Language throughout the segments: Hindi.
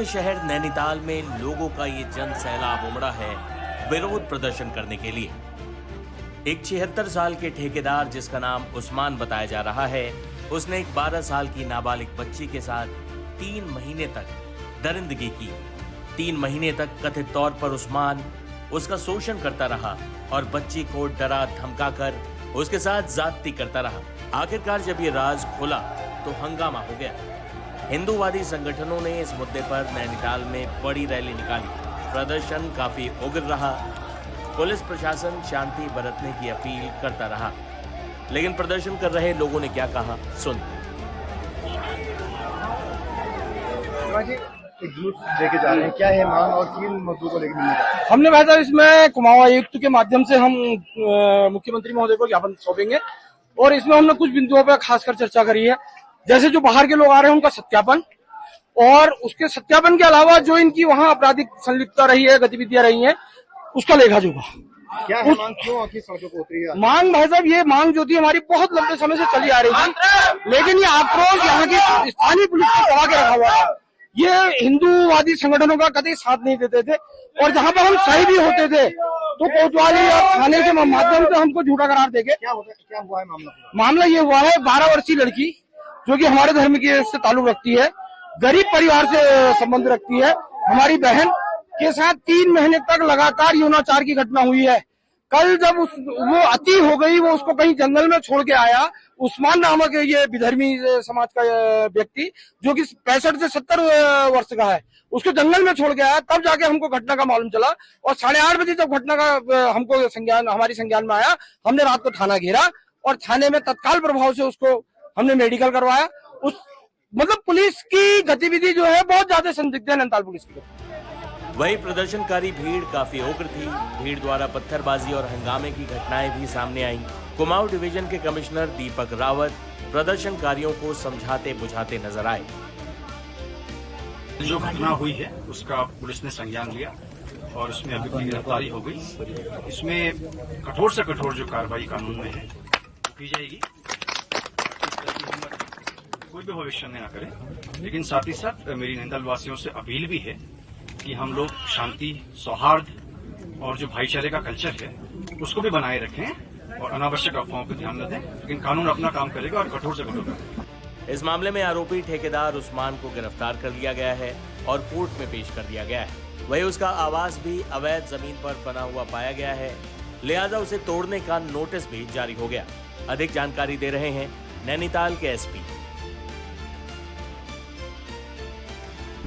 के शहर नैनीताल में लोगों का ये जन सैलाब उमड़ा है विरोध प्रदर्शन करने के लिए। एक 76 साल के ठेकेदार जिसका नाम उस्मान बताया जा रहा है, उसने एक 12 साल की नाबालिग बच्ची के साथ 3 महीने तक दरिंदगी की। 3 महीने तक कथित तौर पर उस्मान उसका शोषण करता रहा और बच्ची को डरा धमकाकर उसके साथ ज्यादती करता रहा। आखिरकार जब ये राज खुला तो हंगामा हो गया। हिंदूवादी संगठनों ने इस मुद्दे पर नैनीताल में बड़ी रैली निकाली। प्रदर्शन काफी उग्र रहा। पुलिस प्रशासन शांति बरतने की अपील करता रहा, लेकिन प्रदर्शन कर रहे लोगों ने क्या कहा सुन। एक जुलूस लेके जा रहे हैं, क्या है मांग और किन मुद्दों को लेकर मिलने का? हमने कहा था इसमें कुमाऊं आयुक्त के माध्यम से हम मुख्यमंत्री महोदय को ज्ञापन सौंपेंगे और इसमें हमने कुछ बिंदुओं पर खासकर चर्चा करी है, जैसे जो बाहर के लोग आ रहे हैं उनका सत्यापन और उसके सत्यापन के अलावा जो इनकी वहां आपराधिक संलिप्तता रही है, गतिविधियां रही हैं, उसका लेखा जोखा। क्या है मांग, क्यों आखिर सड़कों को उतरी है? मांग भाई साहब, ये मांग जो थी हमारी बहुत लंबे समय से चली आ रही थी, लेकिन ये आक्रोश यहाँ की स्थानीय पुलिस को दबा के रखा हुआ था। ये हिंदूवादी संगठनों का कभी साथ नहीं देते थे और जहाँ पर हम सही भी होते थे तो कोतवाली और थाने के माध्यम से हमको झूठा करार देके। क्या हुआ है मामला? मामला ये हुआ है, 12 वर्षीय लड़की जो कि हमारे धर्म के से ताल्लुक रखती है, गरीब परिवार से संबंध रखती है, हमारी बहन के साथ 3 महीने तक लगातार यौनाचार की घटना हुई है। कल जब वो अति हो गई, वो उसको कहीं जंगल में छोड़ के आया, उस्मान नामक ये विधर्मी समाज का व्यक्ति जो कि 65 से 70 वर्ष का है, उसको जंगल में छोड़ के आया, तब जाके हमको घटना का मालूम चला और 8:30 बजे जब घटना का हमको हमारी संज्ञान में आया, हमने रात को थाना घेरा और थाने में तत्काल प्रभाव से उसको हमने मेडिकल करवाया। मतलब पुलिस की गतिविधि जो है बहुत ज्यादा संदिग्ध है नैनीताल पुलिस की। वही प्रदर्शनकारी भीड़ काफी उग्र थी। भीड़ द्वारा पत्थरबाजी और हंगामे की घटनाएं भी सामने आईं। कुमाऊं डिवीजन के कमिश्नर दीपक रावत प्रदर्शनकारियों को समझाते बुझाते नजर आए। जो घटना हुई है उसका पुलिस ने संज्ञान लिया और उसमें अभी की गिरफ्तारी हो गई। इसमें कठोर से कठोर जो कार्रवाई कानून में है की जाएगी। कोई भी भविष्य न करे, लेकिन साथ ही साथ मेरी नैनीताल वासियों से अपील भी है कि हम लोग शांति, सौहार्द और जो भाईचारे का कल्चर है उसको भी बनाए रखें और अनावश्यक अफवाहों पर ध्यान न दें, लेकिन कानून अपना काम करेगा और कठोर से कठोर करेगा। इस मामले में आरोपी ठेकेदार उस्मान को गिरफ्तार कर लिया गया है और कोर्ट में पेश कर दिया गया है। वही उसका आवास भी अवैध जमीन पर बना हुआ पाया गया है, लिहाजा उसे तोड़ने का नोटिस भी जारी हो गया। अधिक जानकारी दे रहे हैं नैनीताल के एसपी।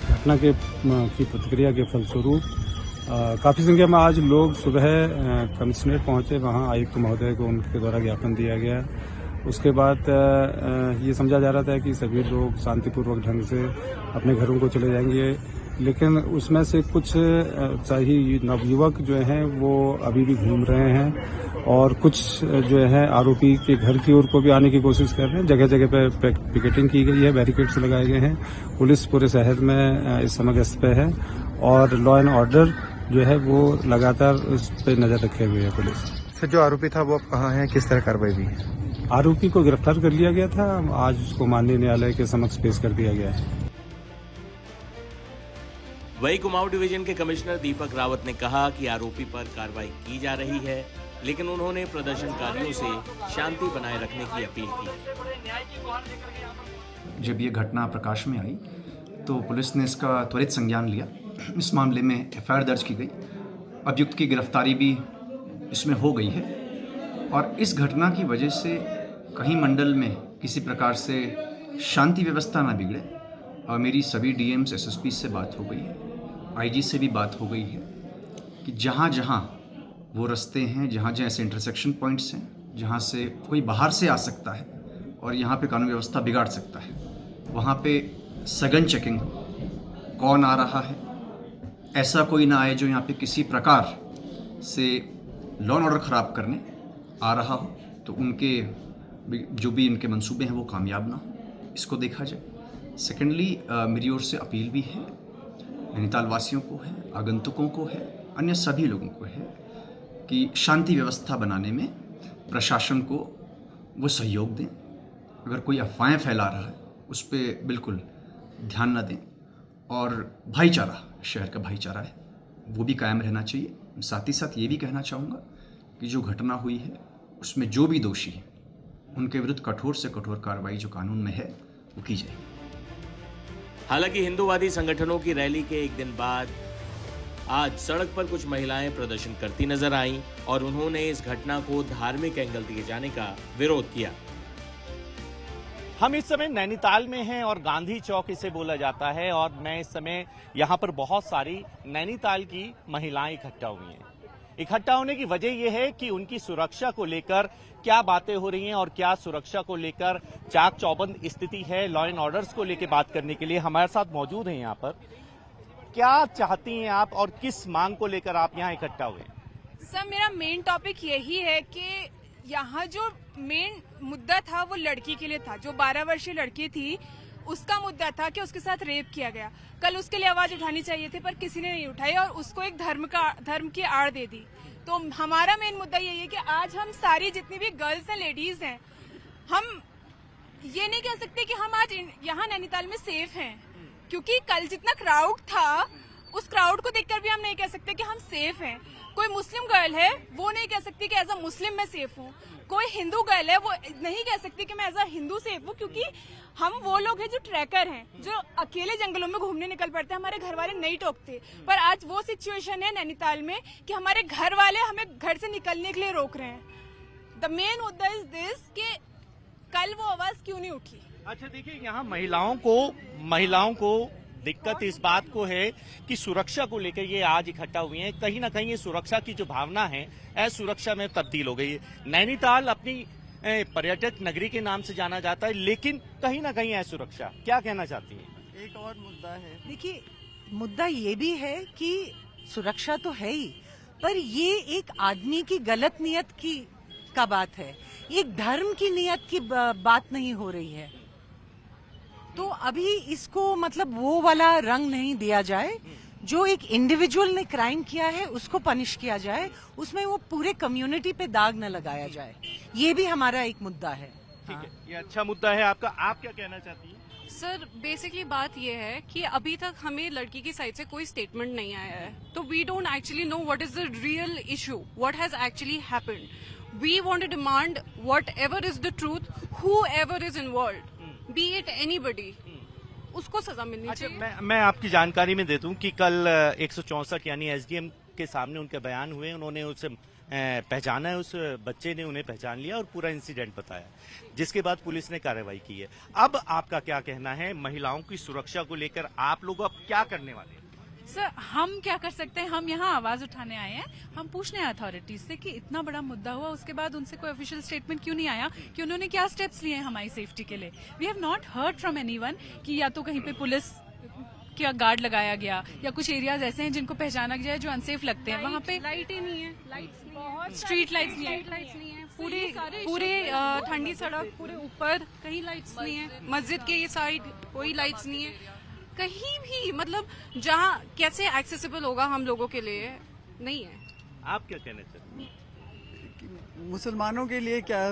घटना की प्रतिक्रिया के फलस्वरूप काफ़ी संख्या में आज लोग सुबह कमिश्नरेट पहुंचे। वहां आयुक्त महोदय को उनके द्वारा ज्ञापन दिया गया। उसके बाद ये समझा जा रहा था कि सभी लोग शांतिपूर्वक ढंग से अपने घरों को चले जाएंगे, लेकिन उसमें से कुछ शाही नवयुवक जो हैं वो अभी भी घूम रहे हैं और कुछ जो है आरोपी के घर की ओर को भी आने की कोशिश कर रहे हैं। जगह जगह पे पिकेटिंग की गई है, बैरिकेड्स लगाए गए हैं। पुलिस पूरे शहर में इस समय गश्त पे है और लॉ एंड ऑर्डर जो है वो लगातार उस पर नजर रखे हुए है पुलिस। सर, जो आरोपी था वो अब कहाँ है, किस तरह कार्रवाई हुई है? आरोपी को गिरफ्तार कर लिया गया था, आज उसको माननीय न्यायालय के समक्ष पेश कर दिया गया है। वही कुमाऊं डिवीजन के कमिश्नर दीपक रावत ने कहा कि आरोपी पर कार्रवाई की जा रही है, लेकिन उन्होंने प्रदर्शनकारियों से शांति बनाए रखने की अपील की। जब ये घटना प्रकाश में आई तो पुलिस ने इसका त्वरित संज्ञान लिया। इस मामले में एफआईआर दर्ज की गई। अभियुक्त की गिरफ्तारी भी इसमें हो गई है और इस घटना की वजह से कहीं मंडल में किसी प्रकार से शांति व्यवस्था ना बिगड़े और मेरी सभी डीएम्स, एसएसपी से बात हो गई है, आईजी से भी बात हो गई है कि जहाँ जहाँ वो रास्ते हैं, जहाँ जहाँ ऐसे इंटरसेक्शन पॉइंट्स हैं जहाँ से कोई बाहर से आ सकता है और यहाँ पे कानून व्यवस्था बिगाड़ सकता है, वहाँ पे सघन चेकिंग हो। कौन आ रहा है, ऐसा कोई ना आए जो यहाँ पे किसी प्रकार से लॉ एंड ऑर्डर ख़राब करने आ रहा हो, तो उनके जो भी इनके मंसूबे हैं वो कामयाब ना हो, इसको देखा जाए। सेकेंडली मेरी ओर से अपील भी है, नैनीताल वासियों को है, आगंतुकों को है, अन्य सभी लोगों को है कि शांति व्यवस्था बनाने में प्रशासन को वो सहयोग दें। अगर कोई अफवाहें फैला रहा है उस पर बिल्कुल ध्यान न दें और भाईचारा, शहर का भाईचारा है, वो भी कायम रहना चाहिए। साथ ही साथ ये भी कहना चाहूँगा कि जो घटना हुई है उसमें जो भी दोषी हैं उनके विरुद्ध कठोर से कठोर कार्रवाई जो कानून में है वो की जाएगी। हालांकि हिंदूवादी संगठनों की रैली के एक दिन बाद आज सड़क पर कुछ महिलाएं प्रदर्शन करती नजर आईं और उन्होंने इस घटना को धार्मिक एंगल दिए जाने का विरोध किया। हम इस समय नैनीताल में हैं और गांधी चौक इसे बोला जाता है और मैं इस समय यहाँ पर बहुत सारी नैनीताल की महिलाएं इकट्ठा हुई हैं। इकट्ठा होने की वजह यह है कि उनकी सुरक्षा को लेकर क्या बातें हो रही हैं और क्या सुरक्षा को लेकर चाक चौबंद स्थिति है, लॉ एंड ऑर्डर्स को लेकर बात करने के लिए हमारे साथ मौजूद हैं। यहाँ पर क्या चाहती हैं आप और किस मांग को लेकर आप यहाँ इकट्ठा हुए? सर, मेरा मेन टॉपिक यही है कि यहाँ जो मेन मुद्दा था वो लड़की के लिए था। जो 12 वर्षीय लड़की थी उसका मुद्दा था कि उसके साथ रेप किया गया। कल उसके लिए आवाज उठानी चाहिए थी पर किसी ने नहीं उठाई और उसको एक धर्म की आड़ दे दी। तो हमारा मेन मुद्दा यही है कि आज हम सारी जितनी भी गर्ल्स हैं, लेडीज हैं, हम ये नहीं कह सकते कि हम आज यहाँ नैनीताल में सेफ हैं, क्योंकि कल जितना क्राउड था उस क्राउड को देखकर भी हम नहीं कह सकते कि हम सेफ हैं। कोई मुस्लिम गर्ल है वो नहीं कह सकती कि एज अ मुस्लिम मैं सेफ हूँ। कोई हिंदू गर्ल है वो नहीं कह सकती कि मैं एज अ हिंदू सेफ हूँ, क्योंकि हम वो लोग हैं जो ट्रैकर हैं, जो अकेले जंगलों में घूमने निकल पड़ते हैं। हमारे घर वाले नहीं टोकते, पर आज वो सिचुएशन है नैनीताल में कि हमारे घर वाले हमें घर से निकलने के लिए रोक रहे हैं। द मेन मुद्दा इज दिस कि कल वो आवाज क्यों नहीं उठी। अच्छा देखिए, यहाँ महिलाओं को दिक्कत इस बात को है कि सुरक्षा को लेकर ये आज इकट्ठा हुए हैं। कहीं ना कहीं ये सुरक्षा की जो भावना है असुरक्षा में तब्दील हो गई है। नैनीताल अपनी पर्यटक नगरी के नाम से जाना जाता है, लेकिन कहीं ना कहीं असुरक्षा, क्या कहना चाहती है? एक और मुद्दा है। देखिए, मुद्दा ये भी है कि सुरक्षा तो है ही, पर ये एक आदमी की गलत नियत का बात है, एक धर्म की नियत की बात नहीं हो रही है। तो अभी इसको मतलब वो वाला रंग नहीं दिया जाए। जो एक इंडिविजुअल ने क्राइम किया है उसको पनिश किया जाए, उसमें वो पूरे कम्युनिटी पे दाग न लगाया जाए। ये भी हमारा एक मुद्दा है। ठीक है, ये अच्छा मुद्दा है आपका। आप क्या कहना चाहती हैं? सर, बेसिकली बात ये है कि अभी तक हमें लड़की की साइड से कोई स्टेटमेंट नहीं आया है, तो we don't actually know what is the real issue, what has actually happened. We want to demand whatever is the truth, whoever is involved, be it anybody, उसको सजा मिलनी चाहिए। मैं आपकी जानकारी में देता हूँ कि कल 164 यानी एसडीएम के सामने उनके बयान हुए। उन्होंने उसे पहचाना है, उस बच्चे ने उन्हें पहचान लिया और पूरा इंसिडेंट बताया, जिसके बाद पुलिस ने कार्रवाई की है। अब आपका क्या कहना है महिलाओं की सुरक्षा को लेकर? आप लोग अब क्या करने वाले हैं? सर, हम क्या कर सकते हैं? हम यहाँ आवाज उठाने आए हैं। हम पूछने हैं अथॉरिटीज से कि इतना बड़ा मुद्दा हुआ, उसके बाद उनसे कोई ऑफिशियल स्टेटमेंट क्यों नहीं आया कि उन्होंने क्या स्टेप्स लिए हैं हमारी सेफ्टी के लिए। We have not heard from anyone कि या तो कहीं पे पुलिस क्या गार्ड लगाया गया या कुछ एरियाज ऐसे हैं जिनको पहचाना गया है जो अनसेफ लगते हैं। वहाँ पे लाइट ही नहीं है, लाइट्स नहीं है, स्ट्रीट लाइट्स नहीं है, पूरे ठंडी सड़क, पूरे ऊपर कहीं लाइट्स नहीं है, मस्जिद के ये साइड कोई लाइट्स नहीं है, कहीं भी मतलब जहाँ कैसे एक्सेसिबल होगा हम लोगों के लिए, नहीं है। आप क्या कहना चाहते हैं? मुसलमानों के लिए क्या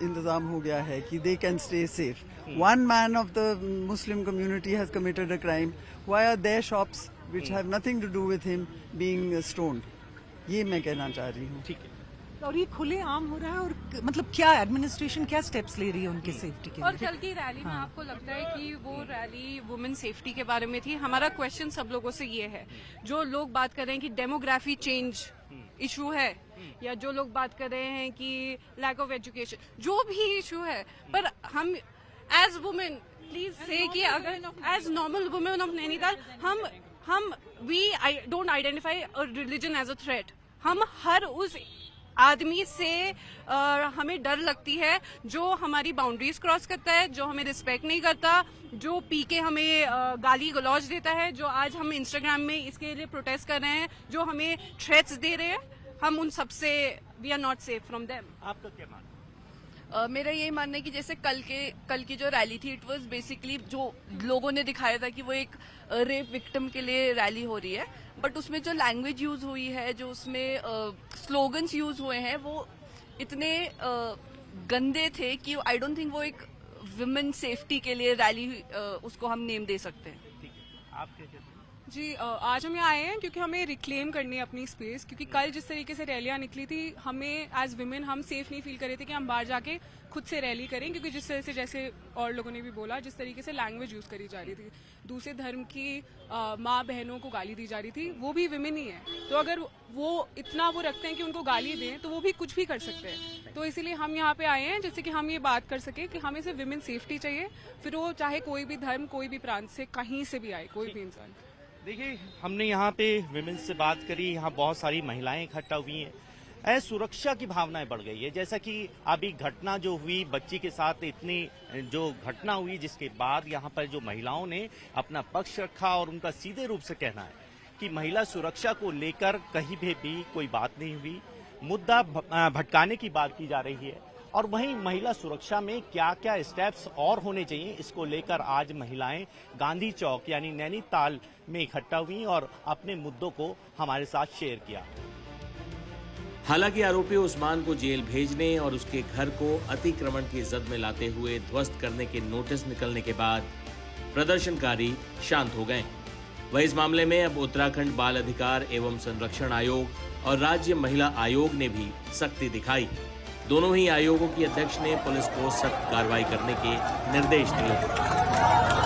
इंतजाम हो गया है कि they can stay safe. One man of the Muslim community has committed a crime, why are their shops which have nothing to do with him being stoned? ये मैं कहना चाह रही हूँ। ठीक है, और ये खुले आम हो रहा है और मतलब क्या एडमिनिस्ट्रेशन क्या स्टेप्स ले रही है उनके सेफ्टी के लिए? और कल की रैली में आपको लगता है कि वो रैली वुमेन सेफ्टी के बारे में थी? हमारा क्वेश्चन सब लोगों से ये है, जो लोग बात कर रहे हैं कि डेमोग्राफी चेंज इशू है, या जो लोग बात कर रहे हैं कि लैक ऑफ एजुकेशन, जो भी इशू है, पर हम एज वुमेन प्लीज से कि अगर as normal women of Nainital हम we don't identify religion as a threat. हम हर उस आदमी से हमें डर लगती है जो हमारी बाउंड्रीज क्रॉस करता है, जो हमें रिस्पेक्ट नहीं करता, जो पी के हमें गाली गलौज देता है, जो आज हम इंस्टाग्राम में इसके लिए प्रोटेस्ट कर रहे हैं, जो हमें थ्रेट्स दे रहे हैं, हम उन सबसे we are not safe from them. आपका क्या मानना? मेरा यही मानना है कि जैसे कल की जो रैली थी, इट वाज बेसिकली जो लोगों ने दिखाया था कि वो एक रेप विक्टिम के लिए रैली हो रही है, बट उसमें जो लैंग्वेज यूज हुई है, जो उसमें स्लोगन्स यूज हुए हैं, वो इतने गंदे थे कि आई डोंट थिंक वो एक वुमेन सेफ्टी के लिए रैली उसको हम नेम दे सकते हैं। जी आज हम यहाँ आए हैं क्योंकि हमें रिक्लेम करनी है अपनी स्पेस, क्योंकि कल जिस तरीके से रैलियाँ निकली थी हमें एज वुमेन हम सेफ नहीं फील कर रहे थे कि हम बाहर जाके खुद से रैली करें, क्योंकि जिस तरह से, जैसे और लोगों ने भी बोला, जिस तरीके से लैंग्वेज यूज करी जा रही थी, दूसरे धर्म की माँ बहनों को गाली दी जा रही थी, वो भी विमेन ही है। तो अगर वो इतना वो रखते हैं कि उनको गाली दें तो वो भी कुछ भी कर सकते हैं। तो इसीलिए हम यहाँ पे आए हैं जैसे कि हम ये बात कर सके कि हमें सिर्फ विमेन सेफ्टी चाहिए, फिर वो चाहे कोई भी धर्म, कोई भी प्रांत से, कहीं से भी आए, कोई भी इंसान। देखिए, हमने यहाँ पे विमेन से बात करी, यहाँ बहुत सारी महिलाएं इकट्ठा हुई हैं। सुरक्षा की भावनाएं बढ़ गई है। जैसा कि अभी घटना जो हुई, बच्ची के साथ इतनी जो घटना हुई, जिसके बाद यहाँ पर जो महिलाओं ने अपना पक्ष रखा और उनका सीधे रूप से कहना है कि महिला सुरक्षा को लेकर कहीं भी कोई बात नहीं हुई, मुद्दा भटकाने की बात की जा रही है। और वहीं महिला सुरक्षा में क्या क्या स्टेप्स और होने चाहिए, इसको लेकर आज महिलाएं गांधी चौक यानी नैनीताल में इकट्ठा हुई और अपने मुद्दों को हमारे साथ शेयर किया। हालांकि आरोपी उस्मान को जेल भेजने और उसके घर को अतिक्रमण की जद में लाते हुए ध्वस्त करने के नोटिस निकलने के बाद प्रदर्शनकारी शांत हो गए। वहीं इस मामले में अब उत्तराखंड बाल अधिकार एवं संरक्षण आयोग और राज्य महिला आयोग ने भी सख्ती दिखाई। दोनों ही आयोगों की अध्यक्ष ने पुलिस को सख्त कार्रवाई करने के निर्देश दिए।